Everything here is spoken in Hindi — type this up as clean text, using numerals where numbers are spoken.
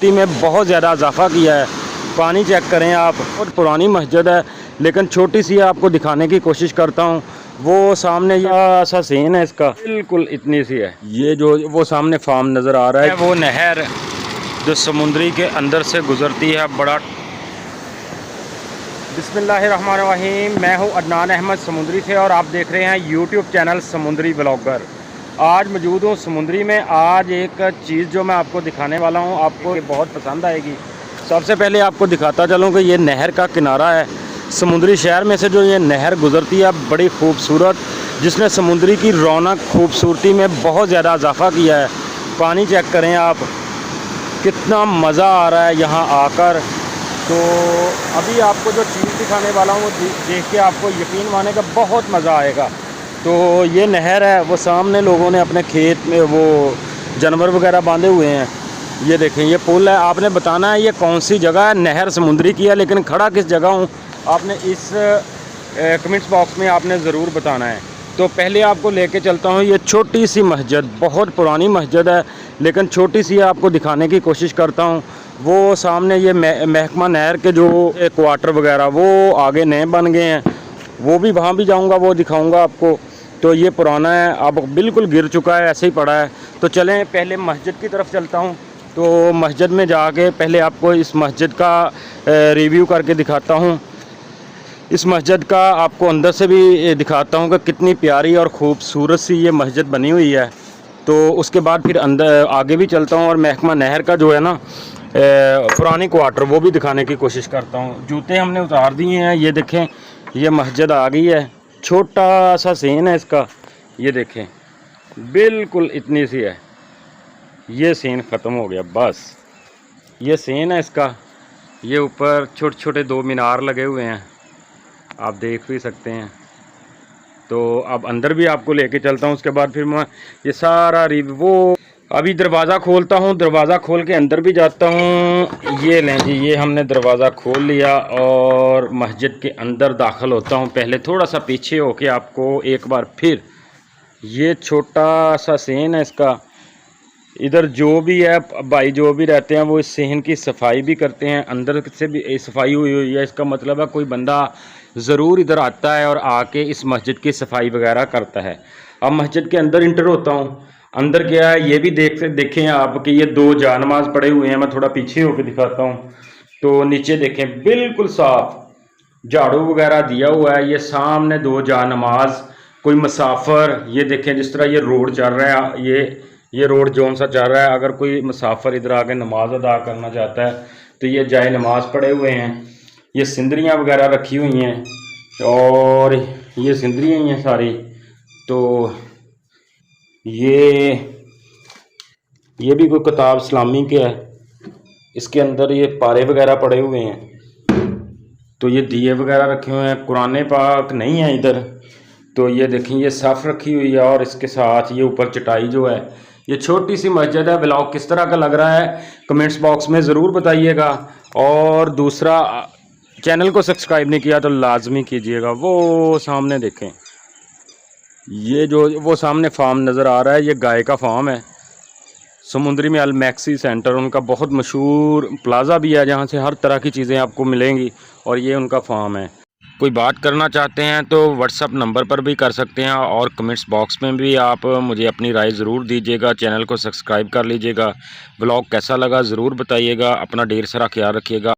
खूबसूरती में बहुत ज़्यादा इजाफा किया है। पानी चेक करें आप, बहुत पुरानी मस्जिद है लेकिन छोटी सी है, आपको दिखाने की कोशिश करता हूँ। वो सामने सा सीन है इसका, बिल्कुल इतनी सी है। ये जो वो सामने फार्म नज़र आ रहा है, वो नहर जो समुद्री के अंदर से गुज़रती है। बड़ा बिस्मिल्लाहिर्रहमानिर्रहीम, मैं हूँ अदनान अहमद समुद्री से और आप देख रहे हैं यूट्यूब चैनल समुद्री ब्लॉगर। आज मौजूद हूँ समुद्री में। आज एक चीज़ जो मैं आपको दिखाने वाला हूँ, आपको ये बहुत पसंद आएगी। सबसे पहले आपको दिखाता चलूँ कि ये नहर का किनारा है। समुद्री शहर में से जो ये नहर गुज़रती है बड़ी खूबसूरत, जिसने समुद्री की रौनक खूबसूरती में बहुत ज़्यादा इजाफा किया है। पानी चेक करें आप, कितना मज़ा आ रहा है यहाँ आकर। तो अभी आपको जो चीज़ दिखाने वाला हूँ वो देख के आपको यकीन माने का बहुत मज़ा आएगा। तो ये नहर है, वो सामने लोगों ने अपने खेत में वो जानवर वगैरह बांधे हुए हैं। ये देखें, ये पुल है। आपने बताना है ये कौन सी जगह है। नहर समुद्री की है लेकिन खड़ा किस जगह हूँ, आपने इस कमेंट्स बॉक्स में आपने ज़रूर बताना है। तो पहले आपको लेके चलता हूँ ये छोटी सी मस्जिद, बहुत पुरानी मस्जिद है लेकिन छोटी सी है, आपको दिखाने की कोशिश करता हूँ। वो सामने ये महकमा नहर के जो क्वार्टर वगैरह वो आगे नए बन गए हैं, वो भी वहाँ भी जाऊँगा, वो दिखाऊँगा आपको। तो ये पुराना है, अब बिल्कुल गिर चुका है, ऐसे ही पड़ा है। तो चलें पहले मस्जिद की तरफ चलता हूँ। तो मस्जिद में जाके पहले आपको इस मस्जिद का रिव्यू करके दिखाता हूँ। इस मस्जिद का आपको अंदर से भी दिखाता हूँ कि कितनी प्यारी और ख़ूबसूरत सी ये मस्जिद बनी हुई है। तो उसके बाद फिर अंदर आगे भी चलता हूँ और महकमा नहर का जो है ना पुरानी क्वार्टर वो भी दिखाने की कोशिश करता हूँ। जूते हमने उतार दिए हैं, ये देखें ये मस्जिद आ गई है। छोटा सा सीन है इसका, ये देखें बिल्कुल इतनी सी है। ये सीन ख़त्म हो गया, बस ये सीन है इसका। ये ऊपर छोटे छोटे दो मीनार लगे हुए हैं, आप देख भी सकते हैं। तो अब अंदर भी आपको लेके चलता हूँ, उसके बाद फिर मैं ये सारा वो अभी दरवाज़ा खोलता हूँ। दरवाज़ा खोल के अंदर भी जाता हूँ। ये लें जी, ये हमने दरवाज़ा खोल लिया और मस्जिद के अंदर दाखिल होता हूँ। पहले थोड़ा सा पीछे होके आपको एक बार फिर ये छोटा सा सीन है इसका। इधर जो भी है भाई जो भी रहते हैं वो इस सेहन की सफाई भी करते हैं, अंदर से भी सफाई हुई है। इसका मतलब है कोई बंदा ज़रूर इधर आता है और आके इस मस्जिद की सफाई वगैरह करता है। अब मस्जिद के अंदर इंटर होता हूँ। अंदर क्या है ये भी देखें आप कि ये दो जानमाज पड़े हुए हैं। मैं थोड़ा पीछे होकर दिखाता हूँ। तो नीचे देखें बिल्कुल साफ झाड़ू वगैरह दिया हुआ है। ये सामने दो जानमाज, कोई मुसाफिर, ये देखें जिस तरह ये रोड चल रहा है, ये रोड जोन सा चल रहा है। अगर कोई मुसाफिर इधर आके नमाज अदा करना चाहता है तो ये जाए नमाज पढ़े हुए हैं। ये सिंदरियाँ वगैरह रखी हुई हैं और ये सिंदरियाँ ही हैं सारी। तो ये भी कोई किताब इस्लामी के है, इसके अंदर ये पारे वगैरह पड़े हुए हैं। तो ये दिए वगैरह रखे हुए हैं। कुरान पाक नहीं है इधर। तो ये देखें ये साफ़ रखी हुई है और इसके साथ ये ऊपर चटाई जो है। ये छोटी सी मस्जिद है। ब्लॉग किस तरह का लग रहा है कमेंट्स बॉक्स में ज़रूर बताइएगा। और दूसरा, चैनल को सब्सक्राइब नहीं किया तो लाजमी कीजिएगा। वो सामने देखें, ये जो वो सामने फार्म नज़र आ रहा है, ये गाय का फार्म है। समुद्री में अलमैक्सी सेंटर उनका बहुत मशहूर प्लाज़ा भी है जहाँ से हर तरह की चीज़ें आपको मिलेंगी, और ये उनका फार्म है। कोई बात करना चाहते हैं तो व्हाट्सअप नंबर पर भी कर सकते हैं और कमेंट्स बॉक्स में भी आप मुझे अपनी राय ज़रूर दीजिएगा। चैनल को सब्सक्राइब कर लीजिएगा। ब्लॉग कैसा लगा ज़रूर बताइएगा। अपना ढेर सारा ख्याल रखिएगा।